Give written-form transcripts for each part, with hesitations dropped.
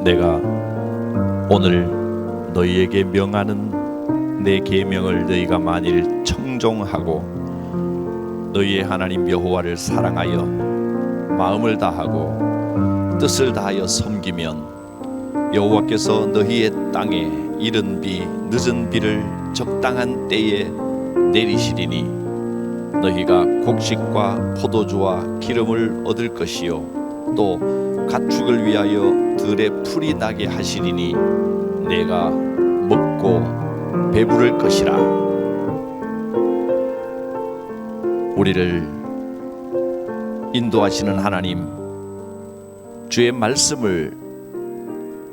내가 오늘 너희에게 명하는 내 계명을 너희가 만일 청종하고 너희의 하나님 여호와를 사랑하여 마음을 다하고 뜻을 다하여 섬기면 여호와께서 너희의 땅에 이른 비 늦은 비를 적당한 때에 내리시리니 너희가 곡식과 포도주와 기름을 얻을 것이요 또 가축을 위하여 들에 풀이 나게 하시리니 내가 먹고 배부를 것이라. 우리를 인도하시는 하나님, 주의 말씀을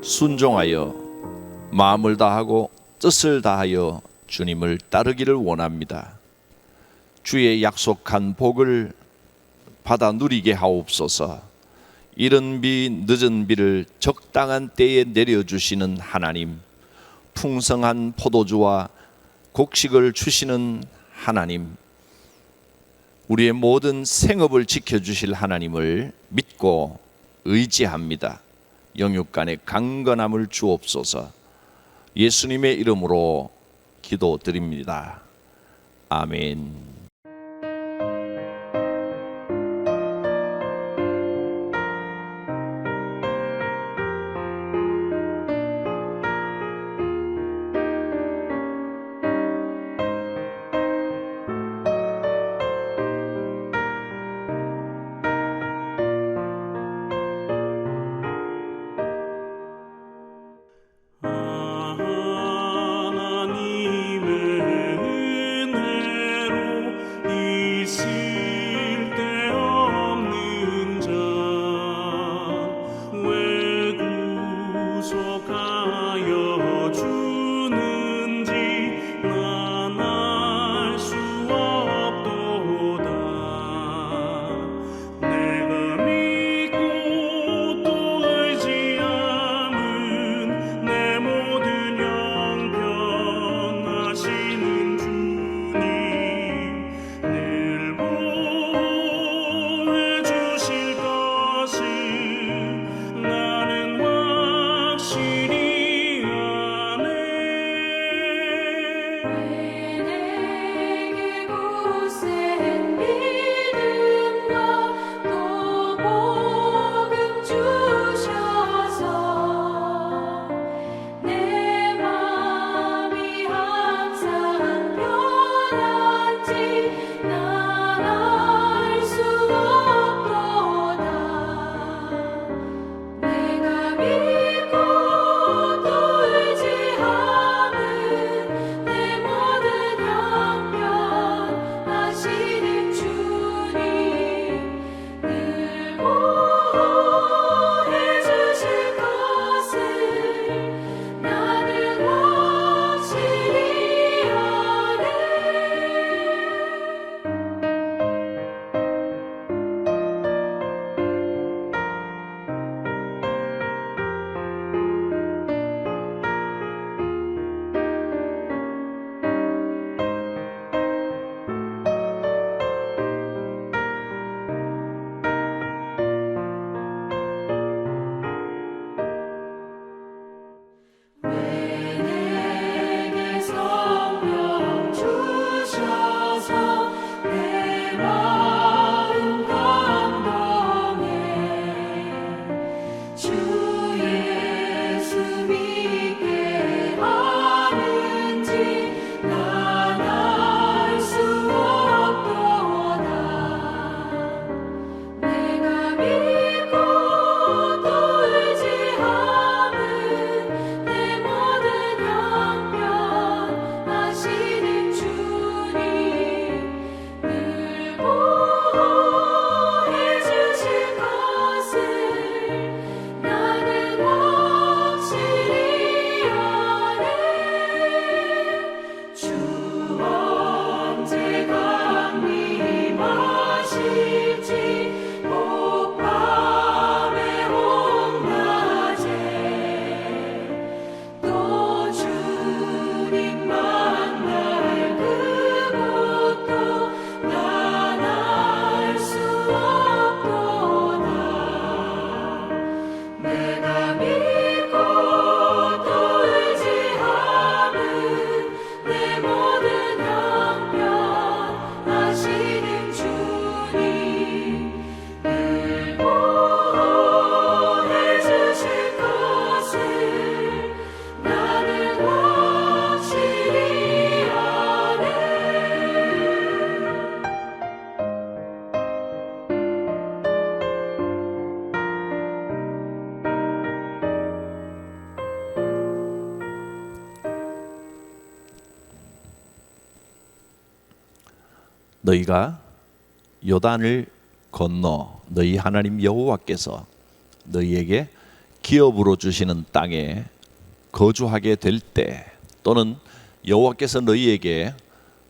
순종하여 마음을 다하고 뜻을 다하여 주님을 따르기를 원합니다. 주의 약속한 복을 받아 누리게 하옵소서. 이른 비 늦은 비를 적당한 때에 내려주시는 하나님, 풍성한 포도주와 곡식을 주시는 하나님, 우리의 모든 생업을 지켜주실 하나님을 믿고 의지합니다. 영육간의 강건함을 주옵소서. 예수님의 이름으로 기도드립니다. 아멘. 하나님의 은혜로 너희가 요단을 건너 너희 하나님 여호와께서 너희에게 기업으로 주시는 땅에 거주하게 될 때, 또는 여호와께서 너희에게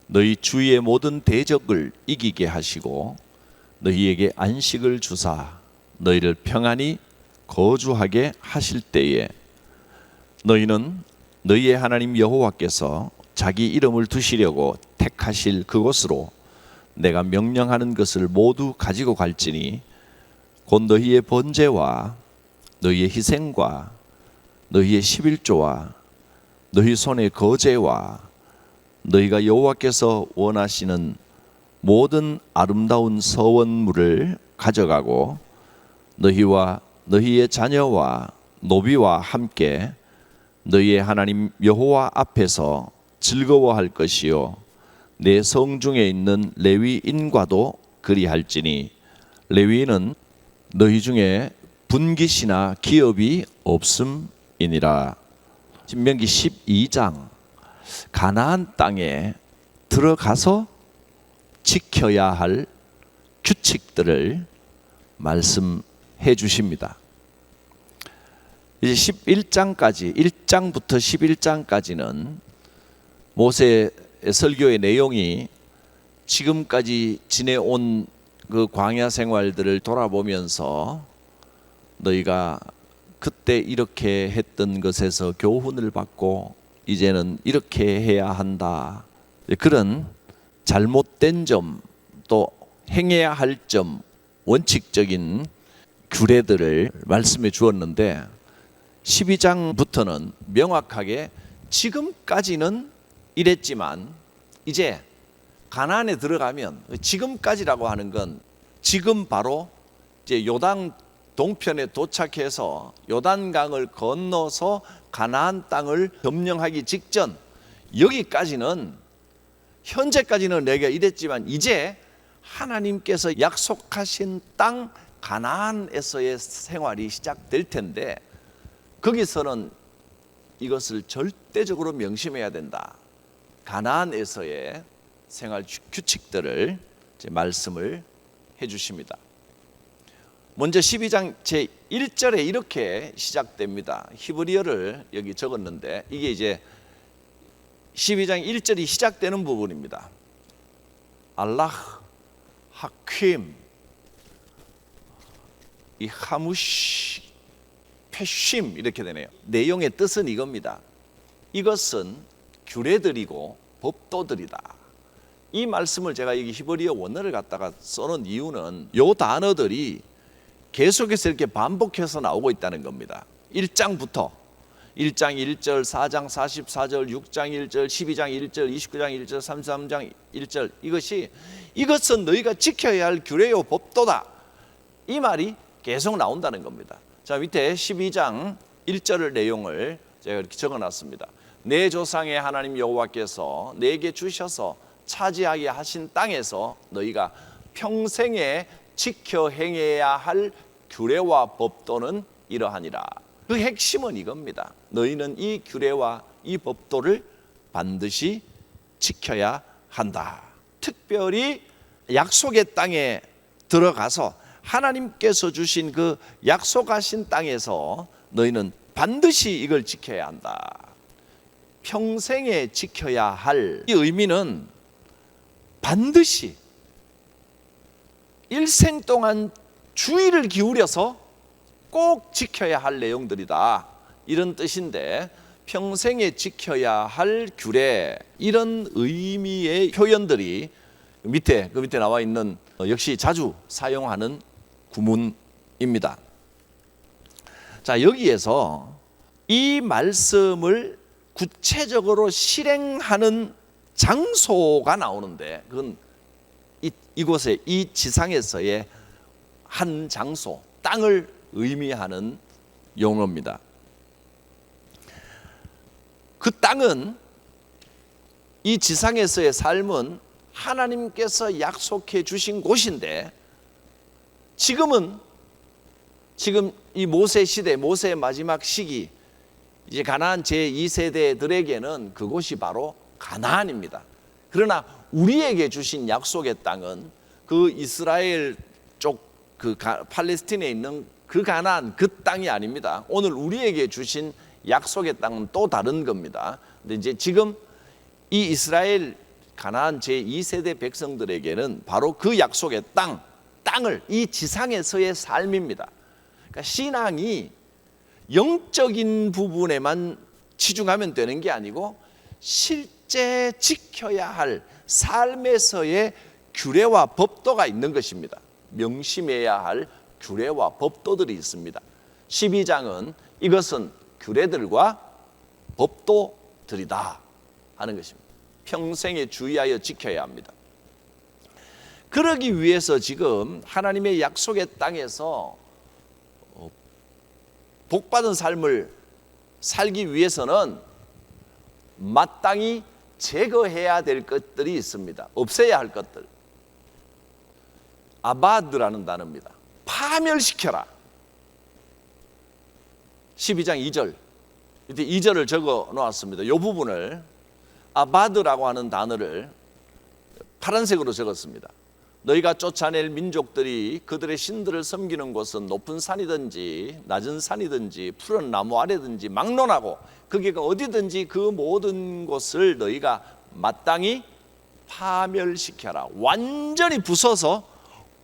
너희 주위의 모든 대적을 이기게 하시고 너희에게 안식을 주사 너희를 평안히 거주하게 하실 때에, 너희는 너희의 하나님 여호와께서 자기 이름을 두시려고 택하실 그곳으로 내가 명령하는 것을 모두 가지고 갈지니, 곧 너희의 번제와 너희의 희생과 너희의 11조와 너희 손의 거제와 너희가 여호와께서 원하시는 모든 아름다운 서원물을 가져가고 너희와 너희의 자녀와 노비와 함께 너희의 하나님 여호와 앞에서 즐거워할 것이요 내 성중에 있는 레위인과도 그리할지니, 레위인은 너희 중에 분깃이나 기업이 없음이니라. 신명기 12장, 가나안 땅에 들어가서 지켜야 할 규칙들을 말씀해 주십니다. 이제 11장까지, 1장부터 11장까지는 모세의 설교의 내용이 지금까지 지내온 그 광야 생활들을 돌아보면서 너희가 그때 이렇게 했던 것에서 교훈을 받고 이제는 이렇게 해야 한다, 그런 잘못된 점, 또 행해야 할 점, 원칙적인 규례들을 말씀해 주었는데, 12장부터는 명확하게 지금까지는 이랬지만 이제 가나안에 들어가면, 지금까지라고 하는 건 지금 바로 이제 요단 동편에 도착해서 요단강을 건너서 가나안 땅을 점령하기 직전, 여기까지는, 현재까지는 내가 이랬지만 이제 하나님께서 약속하신 땅 가나안에서의 생활이 시작될 텐데, 거기서는 이것을 절대적으로 명심해야 된다. 가나안에서의 생활 규칙들을 이제 말씀을 해 주십니다. 먼저 12장 제1절에 이렇게 시작됩니다. 히브리어를 여기 적었는데 이게 이제 12장 1절이 시작되는 부분입니다. 알라흐 하킴, 이 하무시 페쉼 이렇게 되네요. 내용의 뜻은 이겁니다. 이것은 규례들이고 법도들이다. 이 말씀을 제가 여기 히브리어 원어를 갖다가 써놓은 이유는 이 단어들이 계속해서 이렇게 반복해서 나오고 있다는 겁니다. 1장부터 1장 1절, 4장 44절, 6장 1절, 12장 1절, 29장 1절, 33장 1절, 이것은 너희가 지켜야 할 규례요 법도다. 이 말이 계속 나온다는 겁니다. 자, 밑에 12장 1절 내용을 제가 이렇게 적어놨습니다. 내 조상의 하나님 여호와께서 내게 주셔서 차지하게 하신 땅에서 너희가 평생에 지켜 행해야 할 규례와 법도는 이러하니라. 그 핵심은 이겁니다. 너희는 이 규례와 이 법도를 반드시 지켜야 한다. 특별히 약속의 땅에 들어가서 하나님께서 주신 그 약속하신 땅에서 너희는 반드시 이걸 지켜야 한다. 평생에 지켜야 할 이 의미는 반드시 일생 동안 주의를 기울여서 꼭 지켜야 할 내용들이다, 이런 뜻인데, 평생에 지켜야 할 규례, 이런 의미의 표현들이 그 밑에 나와 있는 역시 자주 사용하는 구문입니다. 자, 여기에서 이 말씀을 구체적으로 실행하는 장소가 나오는데, 그건 이곳에 이 지상에서의 한 장소, 땅을 의미하는 용어입니다. 그 땅은, 이 지상에서의 삶은 하나님께서 약속해 주신 곳인데, 지금 이 모세 시대, 모세의 마지막 시기, 이제 가나안 제2세대들에게는 그곳이 바로 가나안입니다. 그러나 우리에게 주신 약속의 땅은 그 이스라엘 쪽 그 팔레스틴에 있는 그 가나안 그 땅이 아닙니다. 오늘 우리에게 주신 약속의 땅은 또 다른 겁니다. 근데 이제 지금 이 이스라엘 가나안 제2세대 백성들에게는 바로 그 약속의 땅을 이 지상에서의 삶입니다. 그러니까 신앙이 영적인 부분에만 치중하면 되는 게 아니고 실제 지켜야 할 삶에서의 규례와 법도가 있는 것입니다. 명심해야 할 규례와 법도들이 있습니다. 12장은 이것은 규례들과 법도들이다 하는 것입니다. 평생에 주의하여 지켜야 합니다. 그러기 위해서 지금 하나님의 약속의 땅에서 복받은 삶을 살기 위해서는 마땅히 제거해야 될 것들이 있습니다. 없애야 할 것들. 아바드라는 단어입니다. 파멸시켜라. 12장 2절. 이때 2절을 적어 놓았습니다. 이 부분을 아바드라고 하는 단어를 파란색으로 적었습니다. 너희가 쫓아낼 민족들이 그들의 신들을 섬기는 곳은 높은 산이든지 낮은 산이든지 푸른 나무 아래든지 막론하고 거기가 어디든지 그 모든 곳을 너희가 마땅히 파멸시켜라. 완전히 부숴서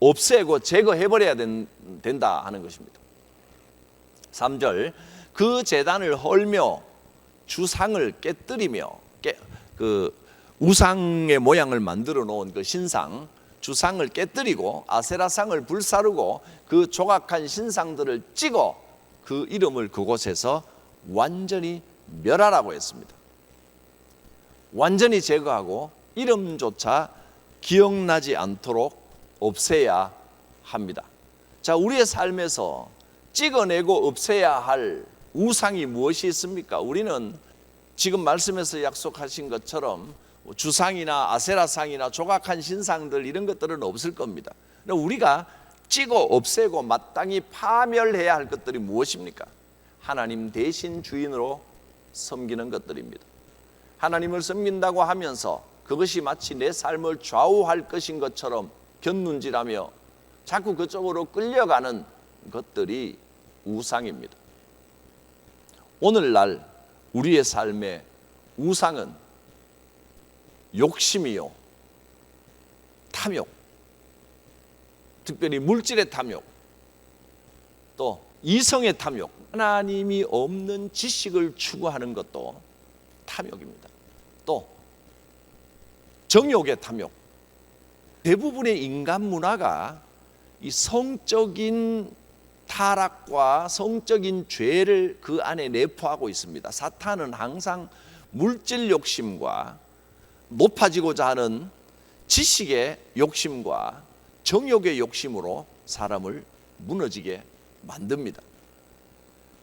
없애고 제거해버려야 된다 하는 것입니다. 3절 그 제단을 헐며 주상을 깨뜨리며 그 우상의 모양을 만들어 놓은 그 신상 주상을 깨뜨리고 아세라상을 불사르고 그 조각한 신상들을 찍어 그 이름을 그곳에서 완전히 멸하라고 했습니다. 완전히 제거하고 이름조차 기억나지 않도록 없애야 합니다. 자, 우리의 삶에서 찍어내고 없애야 할 우상이 무엇이 있습니까? 우리는 지금 말씀에서 약속하신 것처럼 주상이나 아세라상이나 조각한 신상들 이런 것들은 없을 겁니다. 우리가 찍어 없애고 마땅히 파멸해야 할 것들이 무엇입니까? 하나님 대신 주인으로 섬기는 것들입니다. 하나님을 섬긴다고 하면서 그것이 마치 내 삶을 좌우할 것인 것처럼 곁눈질하며 자꾸 그쪽으로 끌려가는 것들이 우상입니다. 오늘날 우리의 삶의 우상은 욕심이요, 탐욕, 특별히 물질의 탐욕, 또 이성의 탐욕, 하나님이 없는 지식을 추구하는 것도 탐욕입니다. 또 정욕의 탐욕. 대부분의 인간 문화가 이 성적인 타락과 성적인 죄를 그 안에 내포하고 있습니다. 사탄은 항상 물질 욕심과 높아지고자 하는 지식의 욕심과 정욕의 욕심으로 사람을 무너지게 만듭니다.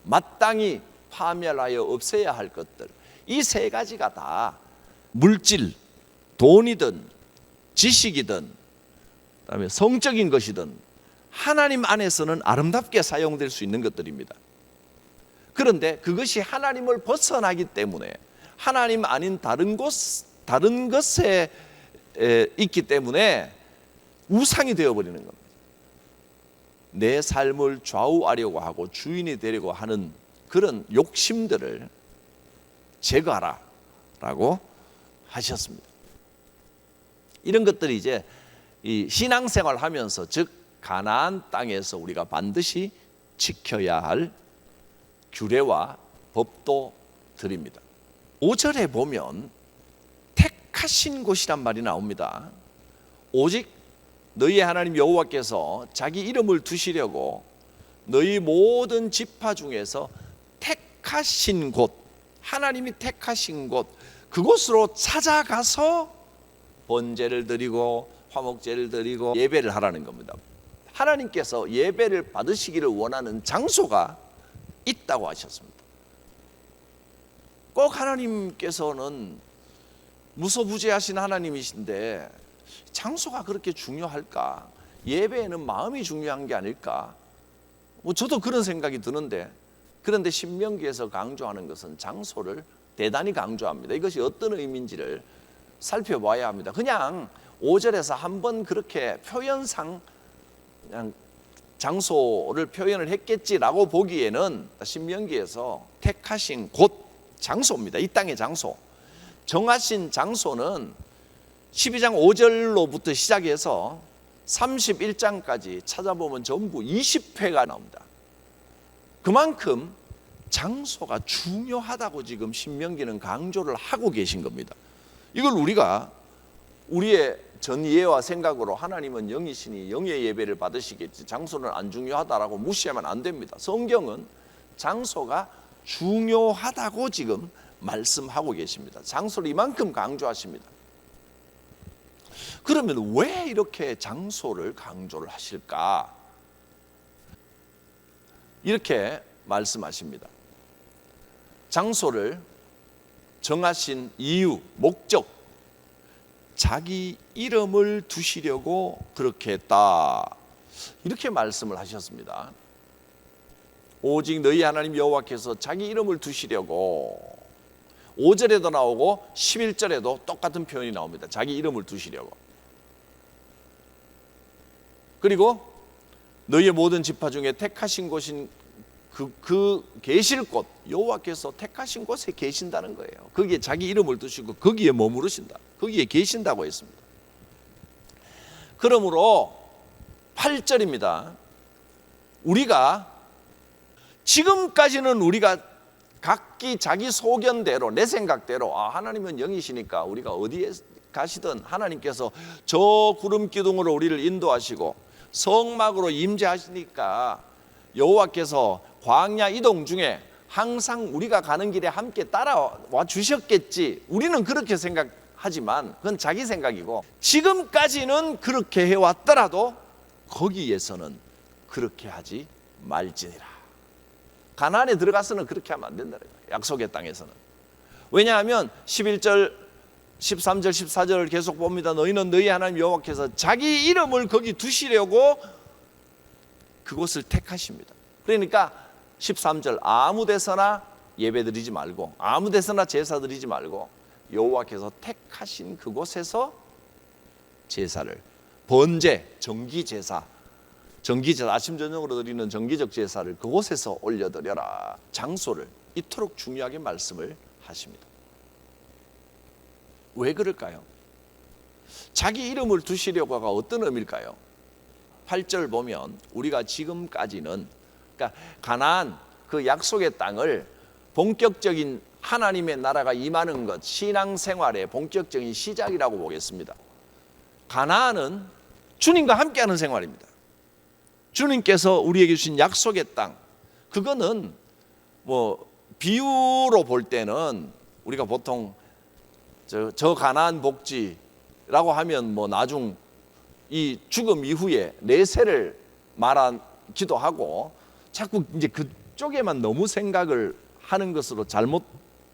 마땅히 파멸하여 없애야 할 것들, 이 세 가지가 다 물질, 돈이든 지식이든 그다음에 성적인 것이든 하나님 안에서는 아름답게 사용될 수 있는 것들입니다. 그런데 그것이 하나님을 벗어나기 때문에 하나님 아닌 다른 것에 있기 때문에 우상이 되어버리는 겁니다. 내 삶을 좌우하려고 하고 주인이 되려고 하는 그런 욕심들을 제거하라 라고 하셨습니다. 이런 것들이 이제 이 신앙생활 하면서 즉 가나안 땅에서 우리가 반드시 지켜야 할 규례와 법도들입니다. 5절에 보면 택하신 곳이란 말이 나옵니다. 오직 너희 하나님 여호와께서 자기 이름을 두시려고 너희 모든 지파 중에서 택하신 곳, 하나님이 택하신 곳, 그곳으로 찾아가서 번제를 드리고 화목제를 드리고 예배를 하라는 겁니다. 하나님께서 예배를 받으시기를 원하는 장소가 있다고 하셨습니다. 꼭 하나님께서는 무소부재하신 하나님이신데 장소가 그렇게 중요할까? 예배에는 마음이 중요한 게 아닐까? 저도 그런 생각이 드는데, 그런데 신명기에서 강조하는 것은 장소를 대단히 강조합니다. 이것이 어떤 의미인지를 살펴봐야 합니다. 그냥 5절에서 한번 그렇게 표현상 그냥 장소를 표현을 했겠지라고 보기에는 신명기에서 택하신 곳 장소입니다. 이 땅의 장소. 정하신 장소는 12장 5절로부터 시작해서 31장까지 찾아보면 전부 20회가 나옵니다. 그만큼 장소가 중요하다고 지금 신명기는 강조를 하고 계신 겁니다. 이걸 우리가 우리의 전 이해와 생각으로 하나님은 영이시니 영의 예배를 받으시겠지, 장소는 안 중요하다라고 무시하면 안 됩니다. 성경은 장소가 중요하다고 지금 말씀하고 계십니다. 장소를 이만큼 강조하십니다. 그러면 왜 이렇게 장소를 강조를 하실까? 이렇게 말씀하십니다. 장소를 정하신 이유, 목적, 자기 이름을 두시려고 그렇게 했다, 이렇게 말씀을 하셨습니다. 오직 너희 하나님 여호와께서 자기 이름을 두시려고, 5절에도 나오고 11절에도 똑같은 표현이 나옵니다. 자기 이름을 두시려고. 그리고 너희의 모든 지파 중에 택하신 곳인 그 계실 곳, 여호와께서 택하신 곳에 계신다는 거예요. 거기에 자기 이름을 두시고 거기에 머무르신다, 거기에 계신다고 했습니다. 그러므로 8절입니다. 우리가 지금까지는 우리가 각기 자기 소견대로, 내 생각대로, 하나님은 영이시니까 우리가 어디에 가시든 하나님께서 저 구름 기둥으로 우리를 인도하시고 성막으로 임재하시니까 여호와께서 광야 이동 중에 항상 우리가 가는 길에 함께 따라와 주셨겠지, 우리는 그렇게 생각하지만 그건 자기 생각이고, 지금까지는 그렇게 해왔더라도 거기에서는 그렇게 하지 말지니라. 가나안에 들어가서는 그렇게 하면 안 된다는 거예요. 약속의 땅에서는. 왜냐하면 11절, 13절, 14절을 계속 봅니다. 너희는 너희 하나님 여호와께서 자기 이름을 거기 두시려고 그곳을 택하십니다. 그러니까 13절, 아무 데서나 예배 드리지 말고 아무 데서나 제사 드리지 말고 여호와께서 택하신 그곳에서 제사를, 번제, 정기제사, 아침 저녁으로 드리는 정기적 제사를 그곳에서 올려드려라. 장소를 이토록 중요하게 말씀을 하십니다. 왜 그럴까요? 자기 이름을 두시려고가 어떤 의미일까요? 8절 보면 우리가 지금까지는, 그러니까 가나안 그 약속의 땅을 본격적인 하나님의 나라가 임하는 것, 신앙생활의 본격적인 시작이라고 보겠습니다. 가나안은 주님과 함께하는 생활입니다. 주님께서 우리에게 주신 약속의 땅, 그거는 뭐 비유로 볼 때는 우리가 보통 저 가나안 복지라고 하면 뭐 나중 이 죽음 이후에 내세를 말하기도 하고, 자꾸 이제 그쪽에만 너무 생각을 하는 것으로 잘못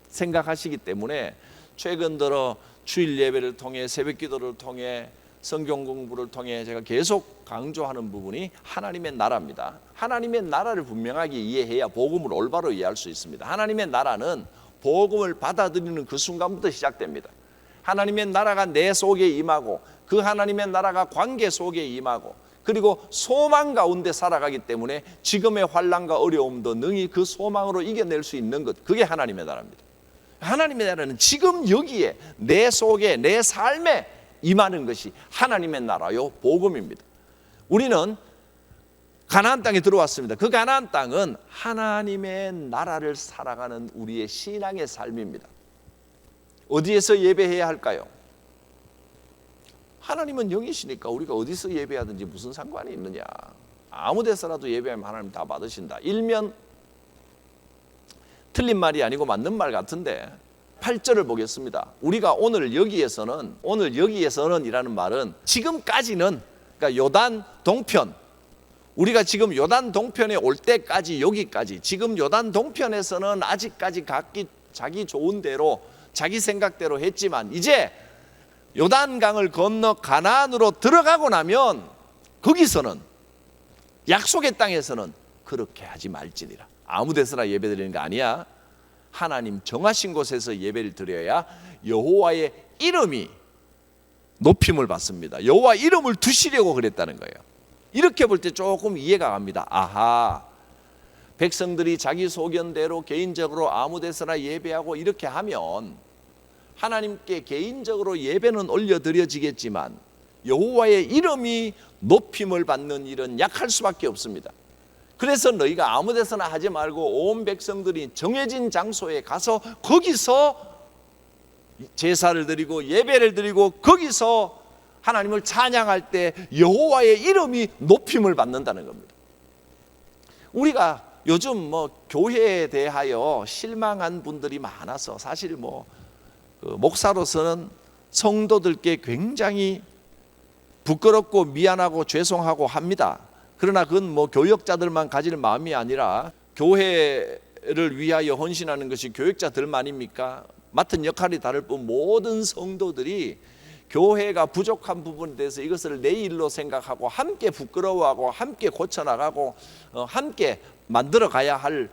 생각하시기 때문에 최근 들어 주일 예배를 통해, 새벽 기도를 통해, 성경 공부를 통해 제가 계속 강조하는 부분이 하나님의 나라입니다. 하나님의 나라를 분명하게 이해해야 복음을 올바로 이해할 수 있습니다. 하나님의 나라는 복음을 받아들이는 그 순간부터 시작됩니다. 하나님의 나라가 내 속에 임하고 그 하나님의 나라가 관계 속에 임하고, 그리고 소망 가운데 살아가기 때문에 지금의 환난과 어려움도 능히 그 소망으로 이겨낼 수 있는 것, 그게 하나님의 나라입니다. 하나님의 나라는 지금 여기에 내 속에, 내 삶에 임하는 것이 하나님의 나라요, 복음입니다. 우리는 가나안 땅에 들어왔습니다. 그 가나안 땅은 하나님의 나라를 살아가는 우리의 신앙의 삶입니다. 어디에서 예배해야 할까요? 하나님은 영이시니까 우리가 어디서 예배하든지 무슨 상관이 있느냐. 아무 데서라도 예배하면 하나님 다 받으신다. 일면 틀린 말이 아니고 맞는 말 같은데 8절을 보겠습니다. 우리가 오늘 여기에서는 이라는 말은 지금까지는, 그러니까 요단 동편, 우리가 지금 요단 동편에 올 때까지, 여기까지, 지금 요단 동편에서는 아직까지 각기 자기 좋은 대로 자기 생각대로 했지만, 이제 요단강을 건너 가나안으로 들어가고 나면 거기서는, 약속의 땅에서는 그렇게 하지 말지니라. 아무 데서나 예배 드리는 거 아니야. 하나님 정하신 곳에서 예배를 드려야 여호와의 이름이 높임을 받습니다. 여호와 이름을 두시려고 그랬다는 거예요. 이렇게 볼 때 조금 이해가 갑니다. 아하, 백성들이 자기 소견대로 개인적으로 아무 데서나 예배하고 이렇게 하면 하나님께 개인적으로 예배는 올려드려지겠지만 여호와의 이름이 높임을 받는 일은 약할 수밖에 없습니다. 그래서 너희가 아무 데서나 하지 말고 온 백성들이 정해진 장소에 가서 거기서 제사를 드리고 예배를 드리고 거기서 하나님을 찬양할 때 여호와의 이름이 높임을 받는다는 겁니다. 우리가 요즘 교회에 대하여 실망한 분들이 많아서 사실 목사로서는 성도들께 굉장히 부끄럽고 미안하고 죄송하고 합니다. 그러나 그건 교역자들만 가질 마음이 아니라 교회를 위하여 헌신하는 것이 교역자들만입니까? 맡은 역할이 다를 뿐 모든 성도들이 교회가 부족한 부분에 대해서 이것을 내 일로 생각하고 함께 부끄러워하고 함께 고쳐나가고 함께 만들어 가야 할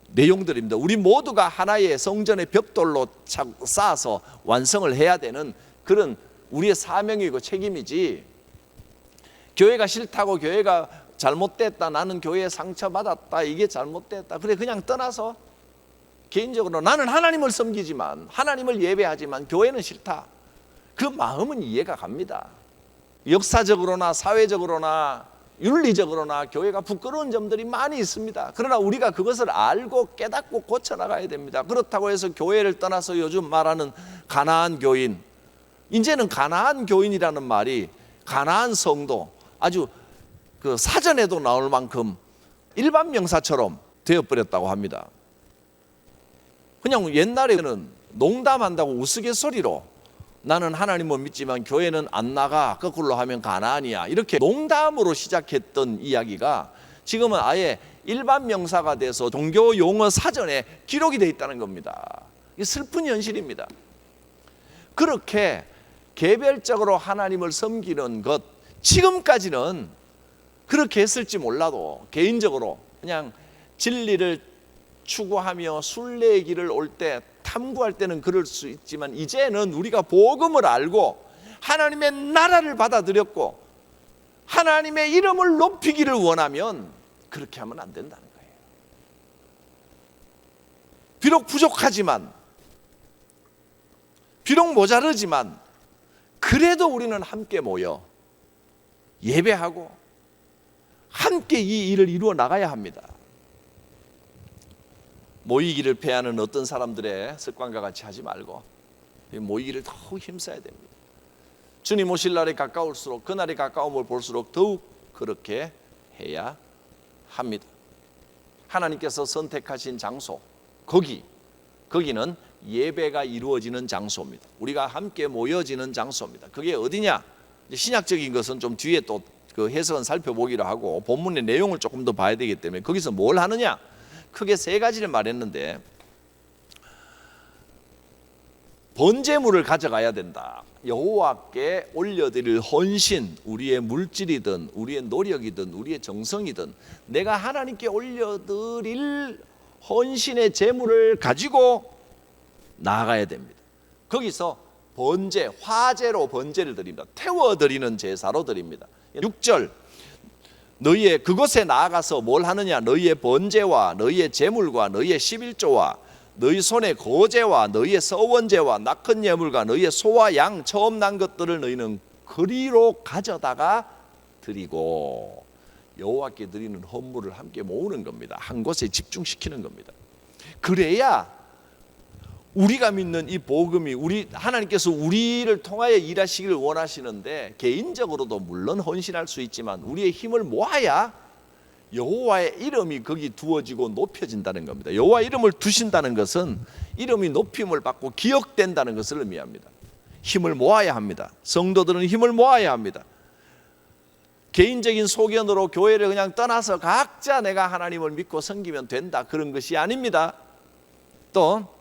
내용들입니다. 우리 모두가 하나의 성전의 벽돌로 쌓아서 완성을 해야 되는 그런 우리의 사명이고 책임이지, 교회가 싫다고 교회가 잘못됐다, 나는 교회에 상처받았다, 이게 잘못됐다, 그래 그냥 떠나서 개인적으로 나는 하나님을 섬기지만 하나님을 예배하지만 교회는 싫다, 그 마음은 이해가 갑니다. 역사적으로나 사회적으로나 윤리적으로나 교회가 부끄러운 점들이 많이 있습니다. 그러나 우리가 그것을 알고 깨닫고 고쳐나가야 됩니다. 그렇다고 해서 교회를 떠나서 요즘 말하는 가나안 교인, 이제는 가나안 교인이라는 말이 가나안 성도, 아주 그 사전에도 나올 만큼 일반 명사처럼 되어버렸다고 합니다. 그냥 옛날에는 농담한다고 우스갯소리로 나는 하나님을 믿지만 교회는 안 나가, 거꾸로 하면 가나안이야, 이렇게 농담으로 시작했던 이야기가 지금은 아예 일반 명사가 돼서 종교 용어 사전에 기록이 되어 있다는 겁니다. 이게 슬픈 현실입니다. 그렇게 개별적으로 하나님을 섬기는 것, 지금까지는 그렇게 했을지 몰라도 개인적으로 그냥 진리를 추구하며 순례의 길을 올 때, 탐구할 때는 그럴 수 있지만 이제는 우리가 복음을 알고 하나님의 나라를 받아들였고 하나님의 이름을 높이기를 원하면 그렇게 하면 안 된다는 거예요. 비록 부족하지만, 비록 모자르지만 그래도 우리는 함께 모여 예배하고 함께 이 일을 이루어 나가야 합니다. 모이기를 패하는 어떤 사람들의 습관과 같이 하지 말고 모이기를 더욱 힘써야 됩니다. 주님 오실 날이 가까울수록, 그날이 가까움을 볼수록 더욱 그렇게 해야 합니다. 하나님께서 선택하신 장소, 거기는 예배가 이루어지는 장소입니다. 우리가 함께 모여지는 장소입니다. 그게 어디냐? 신약적인 것은 좀 뒤에 또 그 해석은 살펴보기로 하고 본문의 내용을 조금 더 봐야 되기 때문에 거기서 뭘 하느냐? 크게 세 가지를 말했는데, 번제물을 가져가야 된다. 여호와께 올려드릴 헌신, 우리의 물질이든 우리의 노력이든 우리의 정성이든 내가 하나님께 올려드릴 헌신의 제물을 가지고 나아가야 됩니다. 거기서 번제, 화제로 번제를 드립니다. 태워드리는 제사로 드립니다. 6절, 너희의 그곳에 나아가서 뭘 하느냐? 너희의 번제와 너희의 제물과 너희의 11조와 너희 손의 거제와 너희의 서원제와 낙헌 예물과 너희의 소와 양 처음 난 것들을 너희는 그리로 가져다가 드리고, 여호와께 드리는 헌물을 함께 모으는 겁니다. 한 곳에 집중시키는 겁니다. 그래야 우리가 믿는 이 복음이, 하나님께서 우리를 통하여 일하시기를 원하시는데, 개인적으로도 물론 헌신할 수 있지만 우리의 힘을 모아야 여호와의 이름이 거기 두어지고 높여진다는 겁니다. 여호와 이름을 두신다는 것은 이름이 높임을 받고 기억된다는 것을 의미합니다. 힘을 모아야 합니다. 성도들은 힘을 모아야 합니다. 개인적인 소견으로 교회를 그냥 떠나서 각자 내가 하나님을 믿고 섬기면 된다, 그런 것이 아닙니다. 또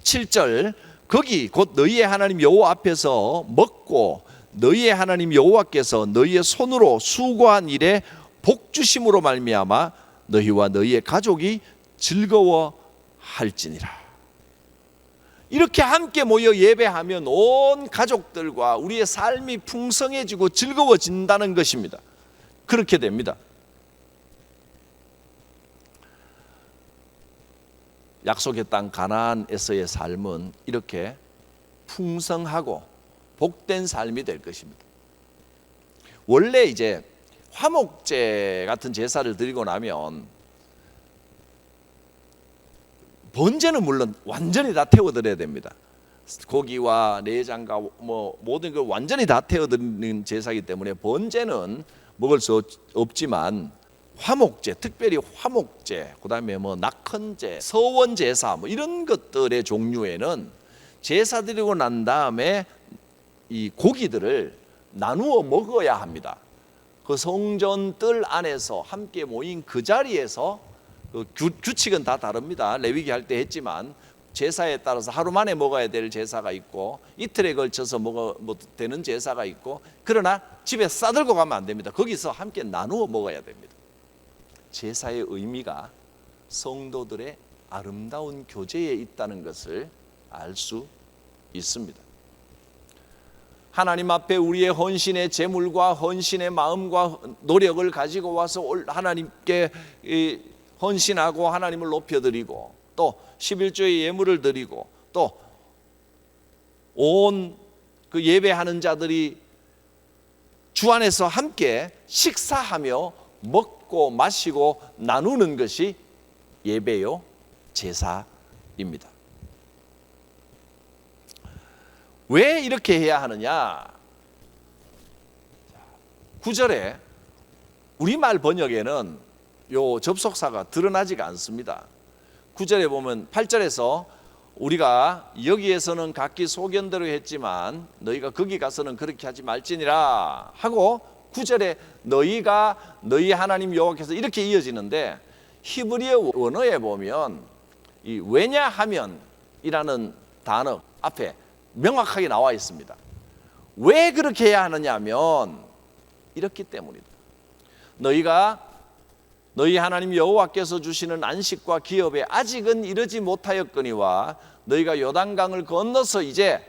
7절, 거기 곧 너희의 하나님 여호와 앞에서 먹고 너희의 하나님 여호와께서 너희의 손으로 수고한 일에 복 주심으로 말미암아 너희와 너희의 가족이 즐거워할지니라. 이렇게 함께 모여 예배하면 온 가족들과 우리의 삶이 풍성해지고 즐거워진다는 것입니다. 그렇게 됩니다. 약속의 땅 가나안에서의 삶은 이렇게 풍성하고 복된 삶이 될 것입니다. 원래 이제 화목제 같은 제사를 드리고 나면 번제는 물론 완전히 다 태워드려야 됩니다. 고기와 내장과 모든 걸 완전히 다 태워드리는 제사이기 때문에 번제는 먹을 수 없지만 화목제, 특별히 화목제, 그다음에 낙헌제, 서원제사 이런 것들의 종류에는 제사 드리고 난 다음에 이 고기들을 나누어 먹어야 합니다. 그 성전 뜰 안에서 함께 모인 그 자리에서 그 규칙은 다 다릅니다. 레위기 할 때 했지만 제사에 따라서 하루 만에 먹어야 될 제사가 있고 이틀에 걸쳐서 먹어도 되는 제사가 있고, 그러나 집에 싸들고 가면 안 됩니다. 거기서 함께 나누어 먹어야 됩니다. 제사의 의미가 성도들의 아름다운 교제에 있다는 것을 알 수 있습니다. 하나님 앞에 우리의 헌신의 제물과 헌신의 마음과 노력을 가지고 와서 하나님께 헌신하고 하나님을 높여드리고 또 11조의 예물을 드리고 또 온 그 예배하는 자들이 주 안에서 함께 식사하며 먹고 마시고 나누는 것이 예배요 제사입니다. 왜 이렇게 해야 하느냐? 9절에 우리말 번역에는 요 접속사가 드러나지가 않습니다. 9절에 보면 8절에서 우리가 여기에서는 각기 소견대로 했지만 너희가 거기 가서는 그렇게 하지 말지니라 하고 9절에 너희가 너희 하나님 여호와께서 이렇게 이어지는데, 히브리어 원어에 보면 이 왜냐하면이라는 단어 앞에 명확하게 나와 있습니다. 왜 그렇게 해야 하느냐 하면 이렇기 때문이다. 너희가 너희 하나님 여호와께서 주시는 안식과 기업에 아직은 이르지 못하였거니와 너희가 요단강을 건너서 이제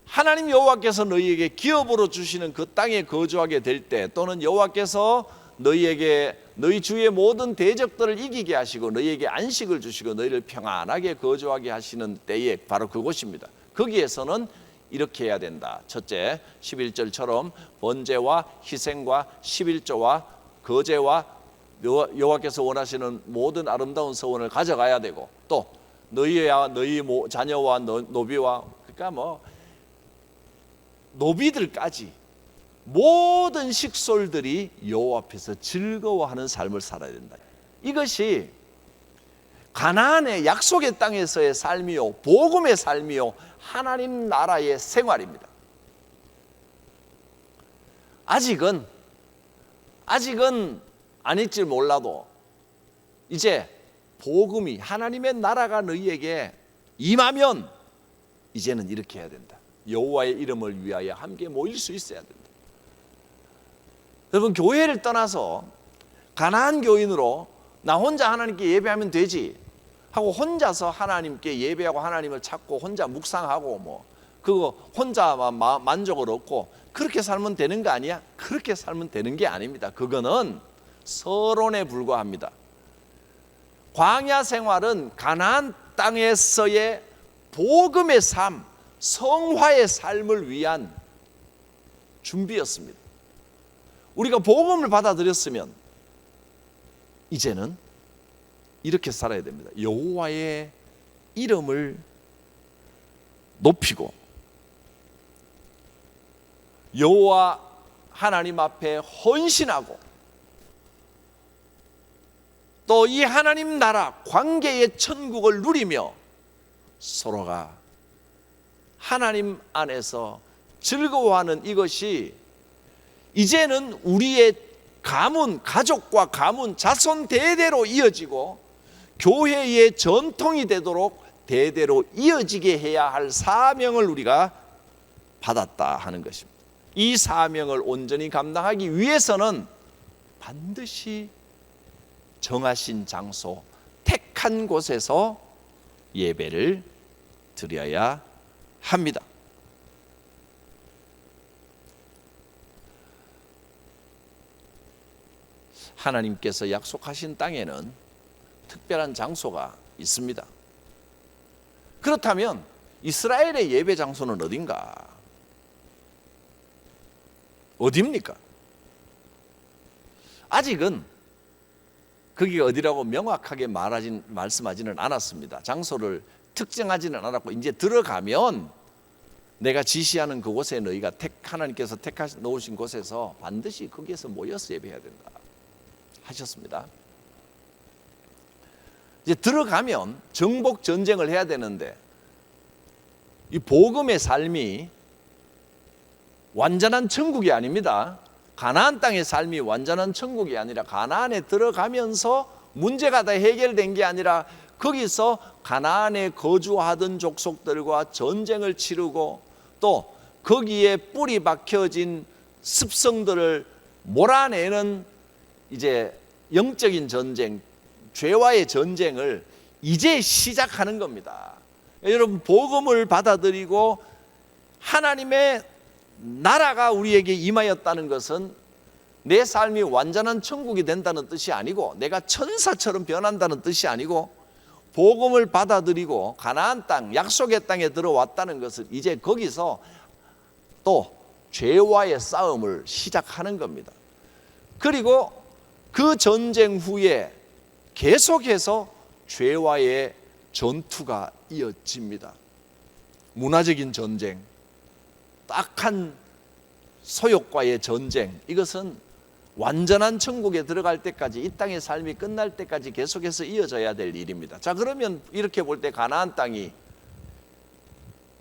하나님 여호와께서 너희에게 기업으로 주시는 그 땅에 거주하게 될 때, 또는 여호와께서 너희에게 너희 주의 모든 대적들을 이기게 하시고 너희에게 안식을 주시고 너희를 평안하게 거주하게 하시는 때에 바로 그곳입니다. 거기에서는 이렇게 해야 된다. 첫째, 11절처럼 번제와 희생과 11조와 거제와 여호와께서 원하시는 모든 아름다운 서원을 가져가야 되고, 또 너희와 너희 자녀와 노비와, 그러니까 노비들까지 모든 식솔들이 여호와 앞에서 즐거워하는 삶을 살아야 된다. 이것이 가나안의 약속의 땅에서의 삶이요 복음의 삶이요 하나님 나라의 생활입니다. 아직은 아닐지 몰라도 이제 복음이, 하나님의 나라가 너희에게 임하면 이제는 이렇게 해야 된다. 여호와의 이름을 위하여 함께 모일 수 있어야 된다. 여러분, 교회를 떠나서 가나안 교인으로 나 혼자 하나님께 예배하면 되지 하고 혼자서 하나님께 예배하고 하나님을 찾고 혼자 묵상하고 그거 혼자만 만족을 얻고 그렇게 살면 되는 거 아니야? 그렇게 살면 되는 게 아닙니다. 그거는 서론에 불과합니다. 광야 생활은 가나안 땅에서의 복음의 삶, 성화의 삶을 위한 준비였습니다. 우리가 복음을 받아들였으면 이제는 이렇게 살아야 됩니다. 여호와의 이름을 높이고 여호와 하나님 앞에 헌신하고 또 이 하나님 나라 관계의 천국을 누리며 서로가 하나님 안에서 즐거워하는 이것이 이제는 우리의 가문, 가족과 가문, 자손 대대로 이어지고 교회의 전통이 되도록 대대로 이어지게 해야 할 사명을 우리가 받았다 하는 것입니다. 이 사명을 온전히 감당하기 위해서는 반드시 정하신 장소, 택한 곳에서 예배를 드려야 합니다. 하나님께서 약속하신 땅에는 특별한 장소가 있습니다. 그렇다면 이스라엘의 예배 장소는 어딘가? 어디입니까? 아직은 거기가 어디라고 명확하게 말씀하지는 않았습니다. 장소를 특정하지는 않았고, 이제 들어가면 내가 지시하는 그곳에 너희가 하나님께서 택하시 놓으신 곳에서 반드시 거기에서 모여서 예배해야 된다 하셨습니다. 이제 들어가면 정복 전쟁을 해야 되는데, 이 복음의 삶이 완전한 천국이 아닙니다. 가나안 땅의 삶이 완전한 천국이 아니라, 가나안에 들어가면서 문제가 다 해결된 게 아니라 거기서 가나안에 거주하던 족속들과 전쟁을 치르고 또 거기에 뿌리 박혀진 습성들을 몰아내는 이제 영적인 전쟁, 죄와의 전쟁을 이제 시작하는 겁니다. 여러분, 복음을 받아들이고 하나님의 나라가 우리에게 임하였다는 것은 내 삶이 완전한 천국이 된다는 뜻이 아니고, 내가 천사처럼 변한다는 뜻이 아니고, 복음을 받아들이고 가나안 땅, 약속의 땅에 들어왔다는 것은 이제 거기서 또 죄와의 싸움을 시작하는 겁니다. 그리고 그 전쟁 후에 계속해서 죄와의 전투가 이어집니다. 문화적인 전쟁, 딱한 소욕과의 전쟁, 이것은 완전한 천국에 들어갈 때까지, 이 땅의 삶이 끝날 때까지 계속해서 이어져야 될 일입니다. 자, 그러면 이렇게 볼 때 가나안 땅이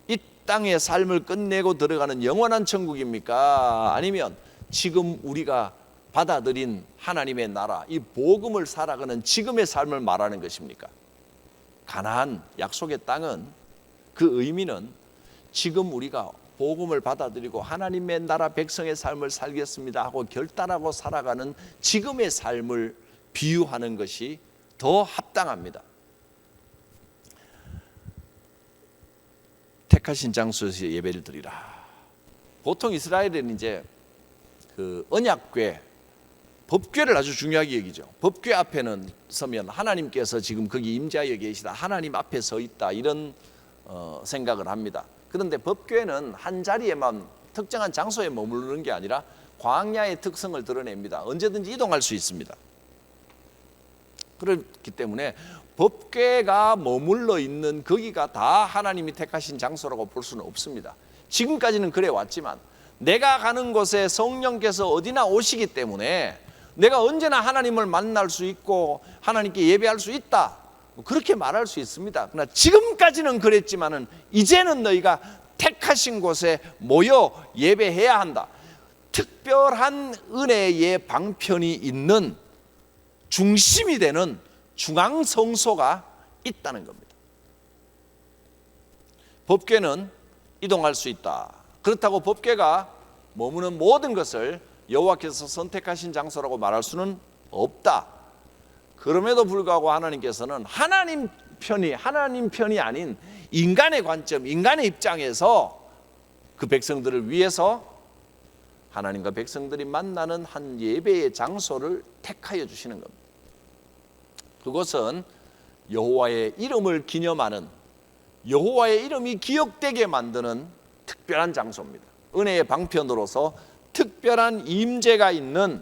이 땅의 삶을 끝내고 들어가는 영원한 천국입니까? 아니면 지금 우리가 받아들인 하나님의 나라, 이 복음을 살아가는 지금의 삶을 말하는 것입니까? 가나안 약속의 땅은, 그 의미는 지금 우리가 복음을 받아들이고 하나님의 나라 백성의 삶을 살겠습니다 하고 결단하고 살아가는 지금의 삶을 비유하는 것이 더 합당합니다. 택하신 장소에서 예배를 드리라. 보통 이스라엘은 이제 그 언약궤, 법궤를 아주 중요하게 여기죠. 법궤 앞에는 서면 하나님께서 지금 거기 임재하여 계시다, 하나님 앞에 서 있다, 이런 생각을 합니다. 그런데 법궤는 한 자리에만, 특정한 장소에 머무르는 게 아니라 광야의 특성을 드러냅니다. 언제든지 이동할 수 있습니다. 그렇기 때문에 법궤가 머물러 있는 거기가 다 하나님이 택하신 장소라고 볼 수는 없습니다. 지금까지는 그래 왔지만, 내가 가는 곳에 성령께서 어디나 오시기 때문에 내가 언제나 하나님을 만날 수 있고 하나님께 예배할 수 있다, 그렇게 말할 수 있습니다. 그러나 지금까지는 그랬지만은 이제는 너희가 택하신 곳에 모여 예배해야 한다. 특별한 은혜의 방편이 있는, 중심이 되는 중앙 성소가 있다는 겁니다. 법궤는 이동할 수 있다. 그렇다고 법궤가 머무는 모든 것을 여호와께서 선택하신 장소라고 말할 수는 없다. 그럼에도 불구하고 하나님께서는 하나님 편이 아닌 인간의 관점, 인간의 입장에서 그 백성들을 위해서 하나님과 백성들이 만나는 한 예배의 장소를 택하여 주시는 겁니다. 그것은 여호와의 이름을 기념하는, 여호와의 이름이 기억되게 만드는 특별한 장소입니다. 은혜의 방편으로서 특별한 임재가 있는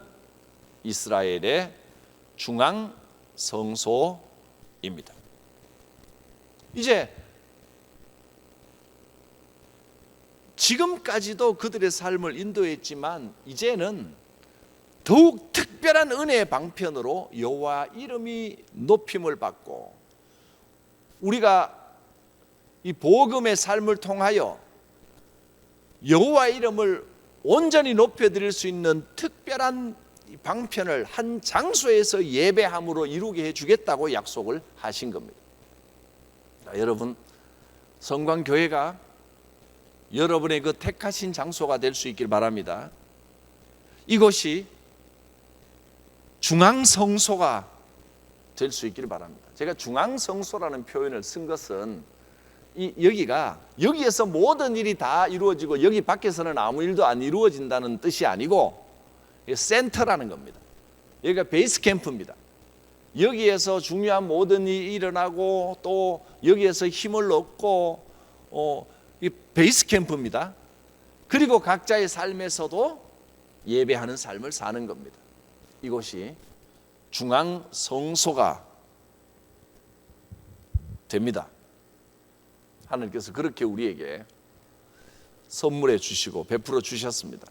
이스라엘의 중앙 성소입니다. 이제 지금까지도 그들의 삶을 인도했지만, 이제는 더욱 특별한 은혜의 방편으로 여호와 이름이 높임을 받고, 우리가 이 복음의 삶을 통하여 여호와 이름을 온전히 높여드릴 수 있는 특별한 방편을 한 장소에서 예배함으로 이루게 해주겠다고 약속을 하신 겁니다. 자, 여러분, 성광교회가 여러분의 그 택하신 장소가 될 수 있길 바랍니다. 이것이 중앙성소가 될 수 있기를 바랍니다. 제가 중앙성소라는 표현을 쓴 것은 여기에서 모든 일이 다 이루어지고 여기 밖에서는 아무 일도 안 이루어진다는 뜻이 아니고 센터라는 겁니다. 여기가 베이스 캠프입니다. 여기에서 중요한 모든 일이 일어나고 또 여기에서 힘을 얻고 이 베이스 캠프입니다. 그리고 각자의 삶에서도 예배하는 삶을 사는 겁니다. 이곳이 중앙 성소가 됩니다. 하나님께서 그렇게 우리에게 선물해 주시고 베풀어 주셨습니다.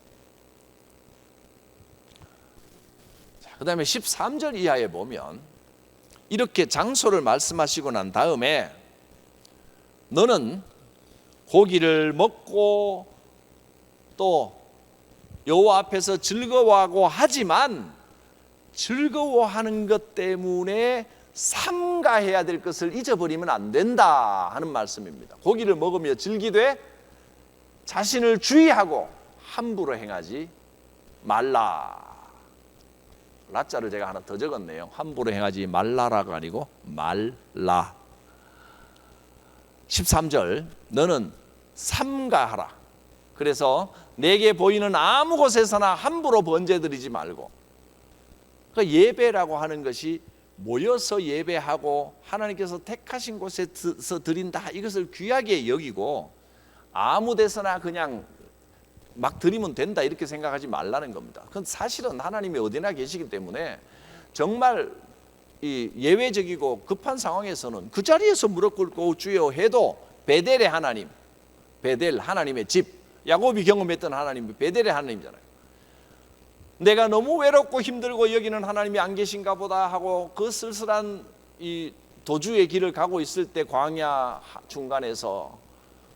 그 다음에 13절 이하에 보면 이렇게 장소를 말씀하시고 난 다음에 너는 고기를 먹고 또 여호와 앞에서 즐거워하고 하지만 즐거워하는 것 때문에 삼가해야 될 것을 잊어버리면 안 된다 하는 말씀입니다. 고기를 먹으며 즐기되 자신을 주의하고 함부로 행하지 말라. 라자를 제가 하나 더 적었네요. 함부로 행하지 말라라가 아니고 말라. 13절 너는 삼가하라. 그래서 내게 보이는 아무 곳에서나 함부로 번제드리지 말고, 그 예배라고 하는 것이 모여서 예배하고 하나님께서 택하신 곳에서 드린다, 이것을 귀하게 여기고 아무 데서나 그냥 막 드리면 된다 이렇게 생각하지 말라는 겁니다. 그건 사실은 하나님이 어디나 계시기 때문에 정말 이 예외적이고 급한 상황에서는 그 자리에서 무릎 꿇고 주여 해도 베델의 하나님, 베델 하나님의 집, 야곱이 경험했던 하나님이 베델의 하나님이잖아요. 내가 너무 외롭고 힘들고 여기는 하나님이 안 계신가 보다 하고 그 쓸쓸한 이 도주의 길을 가고 있을 때 광야 중간에서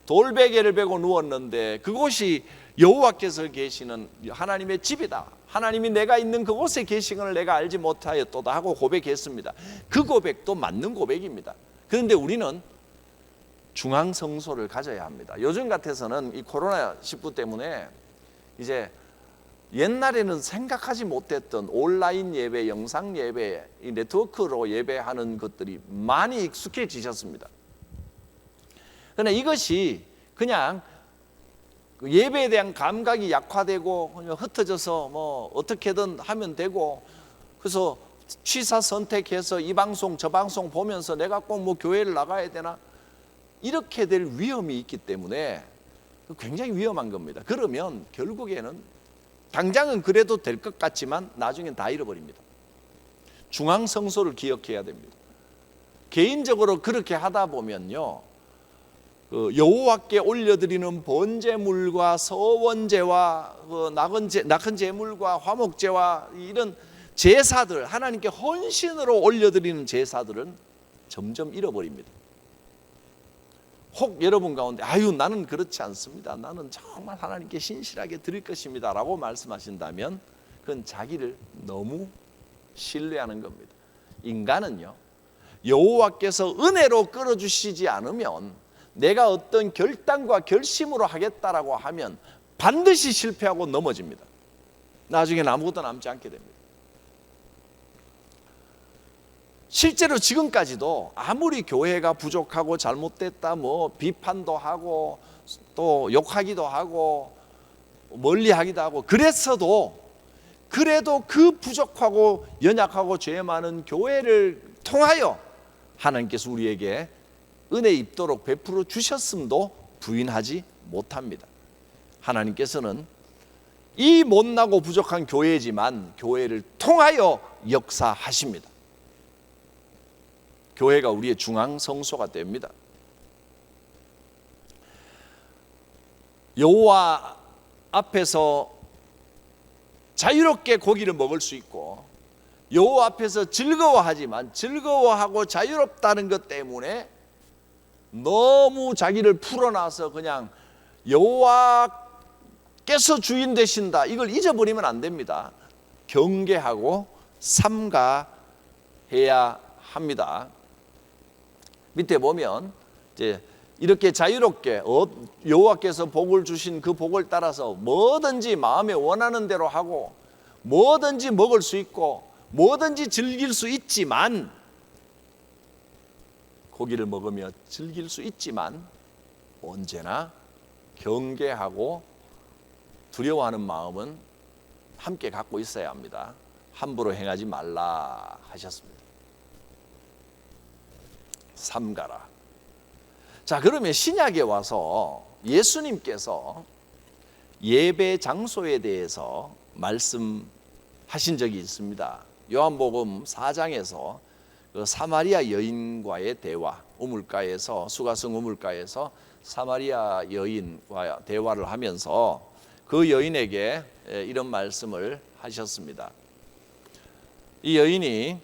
돌베개를 베고 누웠는데 그곳이 여호와께서 계시는 하나님의 집이다, 하나님이 내가 있는 그곳에 계신 것을 내가 알지 못하였도다 하고 고백했습니다. 그 고백도 맞는 고백입니다. 그런데 우리는 중앙성소를 가져야 합니다. 요즘 같아서는 이 코로나19 때문에 이제 옛날에는 생각하지 못했던 온라인 예배, 영상 예배, 이 네트워크로 예배하는 것들이 많이 익숙해지셨습니다. 그러나 이것이 그냥 예배에 대한 감각이 약화되고 그냥 흩어져서 뭐 어떻게든 하면 되고, 그래서 취사 선택해서 이 방송 저 방송 보면서 내가 꼭 뭐 교회를 나가야 되나 이렇게 될 위험이 있기 때문에 굉장히 위험한 겁니다. 그러면 결국에는 당장은 그래도 될 것 같지만 나중엔 다 잃어버립니다. 중앙성소를 기억해야 됩니다. 개인적으로 그렇게 하다 보면요, 여호와께 올려드리는 번제물과 서원제와 낙헌 제물과 화목제와 이런 제사들, 하나님께 헌신으로 올려드리는 제사들은 점점 잃어버립니다. 혹 여러분 가운데 아유 나는 그렇지 않습니다, 나는 정말 하나님께 신실하게 드릴 것입니다 라고 말씀하신다면 그건 자기를 너무 신뢰하는 겁니다. 인간은요, 여호와께서 은혜로 끌어주시지 않으면, 내가 어떤 결단과 결심으로 하겠다라고 하면 반드시 실패하고 넘어집니다. 나중에는 아무것도 남지 않게 됩니다. 실제로 지금까지도 아무리 교회가 부족하고 잘못됐다 뭐 비판도 하고 또 욕하기도 하고 멀리하기도 하고 그랬어도, 그래도 그 부족하고 연약하고 죄 많은 교회를 통하여 하나님께서 우리에게 은혜 입도록 베풀어 주셨음도 부인하지 못합니다. 하나님께서는 이 못나고 부족한 교회지만 교회를 통하여 역사하십니다. 교회가 우리의 중앙성소가 됩니다. 여호와 앞에서 자유롭게 고기를 먹을 수 있고 여호와 앞에서 즐거워하지만 즐거워하고 자유롭다는 것 때문에 너무 자기를 풀어놔서 그냥 여호와께서 주인 되신다 이걸 잊어버리면 안 됩니다. 경계하고 삼가해야 합니다. 밑에 보면 이제 이렇게 자유롭게 여호와께서 복을 주신 그 복을 따라서 뭐든지 마음에 원하는 대로 하고 뭐든지 먹을 수 있고 뭐든지 즐길 수 있지만, 고기를 먹으며 즐길 수 있지만 언제나 경계하고 두려워하는 마음은 함께 갖고 있어야 합니다. 함부로 행하지 말라 하셨습니다. 삼가라. 자, 그러면 신약에 와서 예수님께서 예배 장소에 대해서 말씀하신 적이 있습니다. 요한복음 4장에서 그 사마리아 여인과의 대화, 우물가에서, 수가성 우물가에서 사마리아 여인과 대화를 하면서 그 여인에게 이런 말씀을 하셨습니다. 이 여인이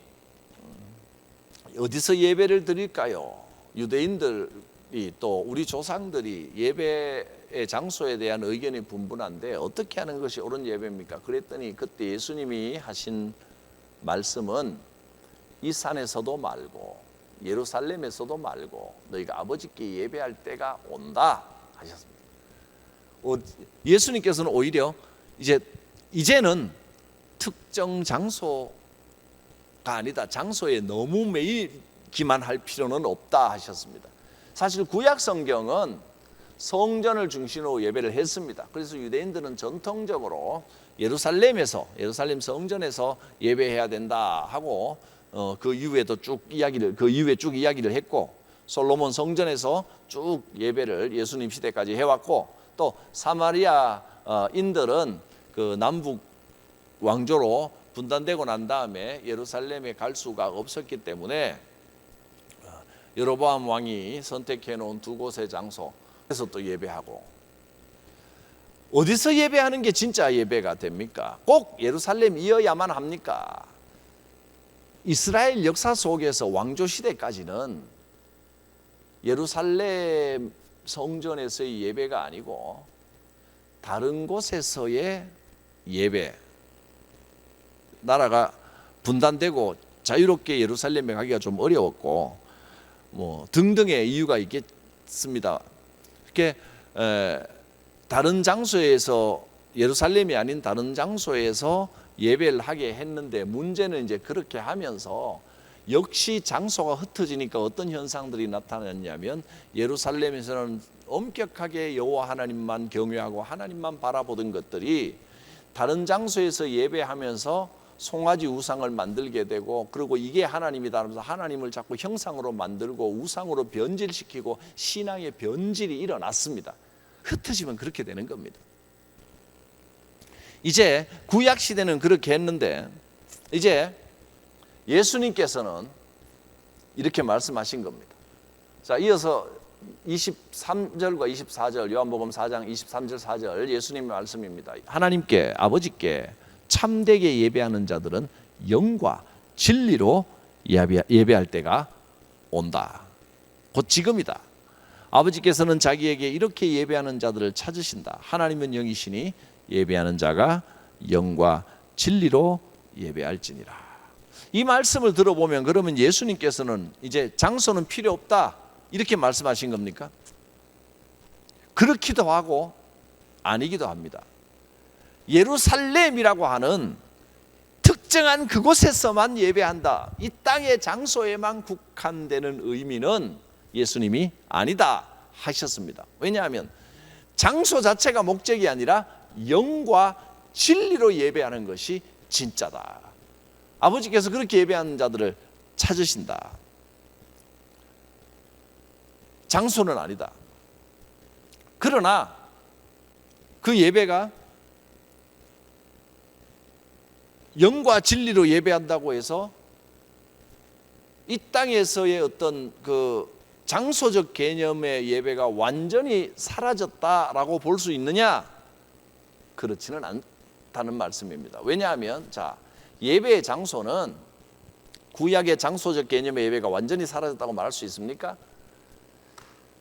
어디서 예배를 드릴까요? 유대인들이 또 우리 조상들이 예배의 장소에 대한 의견이 분분한데 어떻게 하는 것이 옳은 예배입니까? 그랬더니 그때 예수님이 하신 말씀은 이 산에서도 말고 예루살렘에서도 말고 너희가 아버지께 예배할 때가 온다 하셨습니다. 예수님께서는 오히려 이제는 특정 장소가 아니다, 장소에 너무 매이기만 할 필요는 없다 하셨습니다. 사실 구약 성경은 성전을 중심으로 예배를 했습니다. 그래서 유대인들은 전통적으로 예루살렘 성전에서 예배해야 된다 하고 그 이후에도 쭉 이야기를 했고, 솔로몬 성전에서 쭉 예배를 예수님 시대까지 해왔고, 또 사마리아인들은 그 남북 왕조로 분단되고 난 다음에 예루살렘에 갈 수가 없었기 때문에 여로보암 왕이 선택해 놓은 두 곳의 장소에서 또 예배하고, 어디서 예배하는 게 진짜 예배가 됩니까? 꼭 예루살렘이어야만 합니까? 이스라엘 역사 속에서 왕조 시대까지는 예루살렘 성전에서의 예배가 아니고 다른 곳에서의 예배, 나라가 분단되고 자유롭게 예루살렘에 가기가 좀 어려웠고 등등의 이유가 있겠습니다. 이렇게 다른 장소에서, 예루살렘이 아닌 다른 장소에서 예배를 하게 했는데, 문제는 이제 그렇게 하면서 역시 장소가 흩어지니까 어떤 현상들이 나타났냐면, 예루살렘에서는 엄격하게 여호와 하나님만 경외하고 하나님만 바라보던 것들이 다른 장소에서 예배하면서 송아지 우상을 만들게 되고, 그리고 이게 하나님이다 하면서 하나님을 자꾸 형상으로 만들고 우상으로 변질시키고 신앙의 변질이 일어났습니다. 흩어지면 그렇게 되는 겁니다. 이제 구약 시대는 그렇게 했는데, 이제 예수님께서는 이렇게 말씀하신 겁니다. 자, 이어서 23절과 24절, 요한복음 4장 23절 4절 예수님의 말씀입니다. 하나님께, 아버지께 참되게 예배하는 자들은 영과 진리로 예배할 때가 온다. 곧 지금이다. 아버지께서는 자기에게 이렇게 예배하는 자들을 찾으신다. 하나님은 영이시니 예배하는 자가 영과 진리로 예배할지니라. 이 말씀을 들어보면, 그러면 예수님께서는 이제 장소는 필요 없다 이렇게 말씀하신 겁니까? 그렇기도 하고 아니기도 합니다. 예루살렘이라고 하는 특정한 그곳에서만 예배한다, 이 땅의 장소에만 국한되는 의미는 예수님이 아니다 하셨습니다. 왜냐하면 장소 자체가 목적이 아니라 영과 진리로 예배하는 것이 진짜다. 아버지께서 그렇게 예배하는 자들을 찾으신다. 장소는 아니다. 그러나 그 예배가 영과 진리로 예배한다고 해서 이 땅에서의 어떤 그 장소적 개념의 예배가 완전히 사라졌다라고 볼 수 있느냐? 그렇지는 않다는 말씀입니다. 왜냐하면 예배의 장소는, 구약의 장소적 개념의 예배가 완전히 사라졌다고 말할 수 있습니까?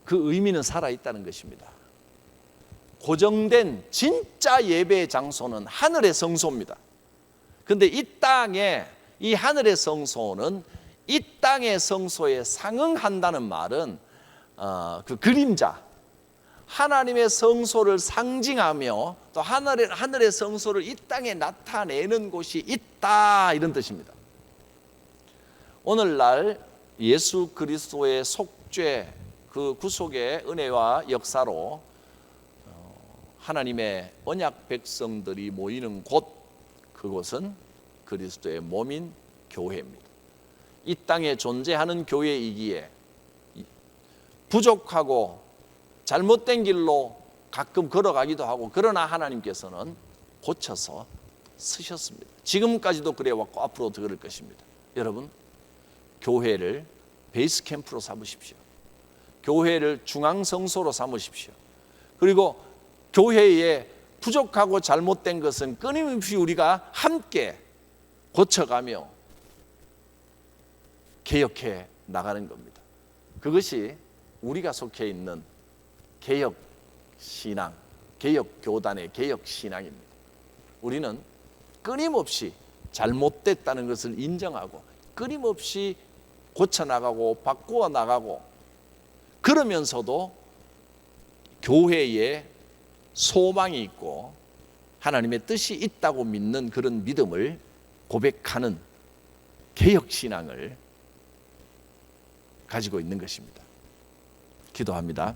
그 의미는 살아있다는 것입니다. 고정된 진짜 예배의 장소는 하늘의 성소입니다. 그런데 이 땅에 이 하늘의 성소는 이 땅의 성소에 상응한다는 말은 그 그림자, 하나님의 성소를 상징하며 또 하늘의 성소를 이 땅에 나타내는 곳이 있다, 이런 뜻입니다. 오늘날 예수 그리스도의 속죄, 그 구속의 은혜와 역사로 하나님의 언약 백성들이 모이는 곳, 그곳은 그리스도의 몸인 교회입니다. 이 땅에 존재하는 교회이기에 부족하고 잘못된 길로 가끔 걸어가기도 하고, 그러나 하나님께서는 고쳐서 쓰셨습니다. 지금까지도 그래왔고 앞으로도 그럴 것입니다. 여러분, 교회를 베이스 캠프로 삼으십시오. 교회를 중앙성소로 삼으십시오. 그리고 교회에 부족하고 잘못된 것은 끊임없이 우리가 함께 고쳐가며 개혁해 나가는 겁니다. 그것이 우리가 속해 있는 개혁신앙, 개혁교단의 개혁신앙입니다. 우리는 끊임없이 잘못됐다는 것을 인정하고 끊임없이 고쳐나가고 바꾸어 나가고, 그러면서도 교회에 소망이 있고 하나님의 뜻이 있다고 믿는 그런 믿음을 고백하는 개혁신앙을 가지고 있는 것입니다. 기도합니다.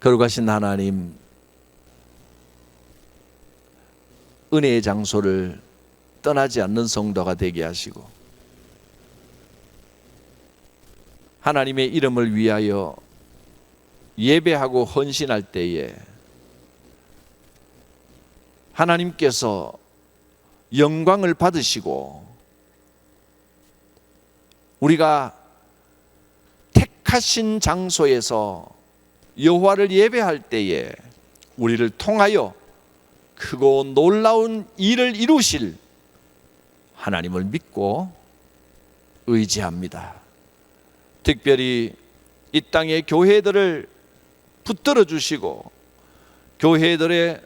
거룩하신 하나님, 은혜의 장소를 떠나지 않는 성도가 되게 하시고 하나님의 이름을 위하여 예배하고 헌신할 때에 하나님께서 영광을 받으시고 우리가 택하신 장소에서 여호와를 예배할 때에 우리를 통하여 크고 놀라운 일을 이루실 하나님을 믿고 의지합니다. 특별히 이 땅의 교회들을 붙들어 주시고 교회들의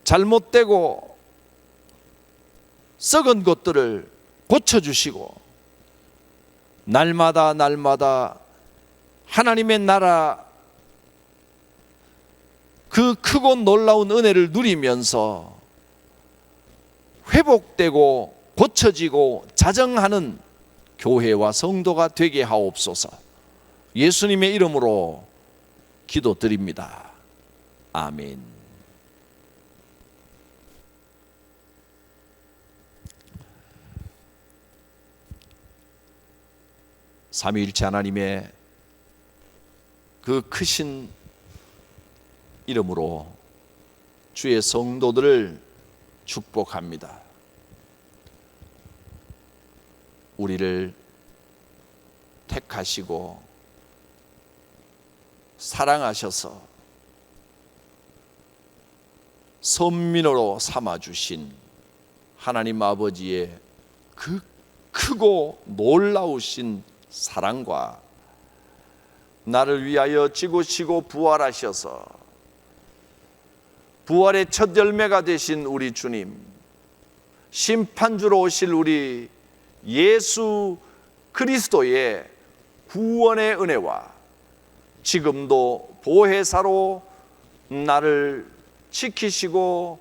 잘못되고 썩은 것들을 고쳐주시고 날마다 하나님의 나라 그 크고 놀라운 은혜를 누리면서 회복되고 고쳐지고 자정하는 교회와 성도가 되게 하옵소서. 예수님의 이름으로 기도드립니다. 아멘. 삼위일체 하나님의 그 크신 이름으로 주의 성도들을 축복합니다. 우리를 택하시고 사랑하셔서 선민으로 삼아주신 하나님 아버지의 그 크고 놀라우신 사랑과 나를 위하여 죽으시고 부활하셔서 부활의 첫 열매가 되신 우리 주님, 심판주로 오실 우리 예수 그리스도의 구원의 은혜와 지금도 보혜사로 나를 지키시고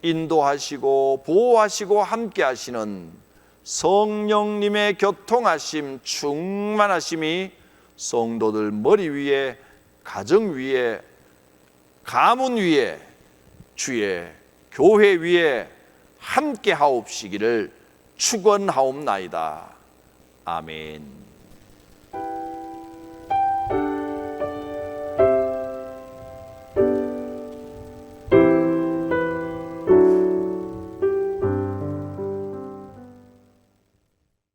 인도하시고 보호하시고 함께 하시는 성령님의 교통하심 충만하심이 성도들 머리 위에, 가정 위에, 가문 위에, 주의 교회 위에 함께 하옵시기를 축원하옵나이다. 아멘.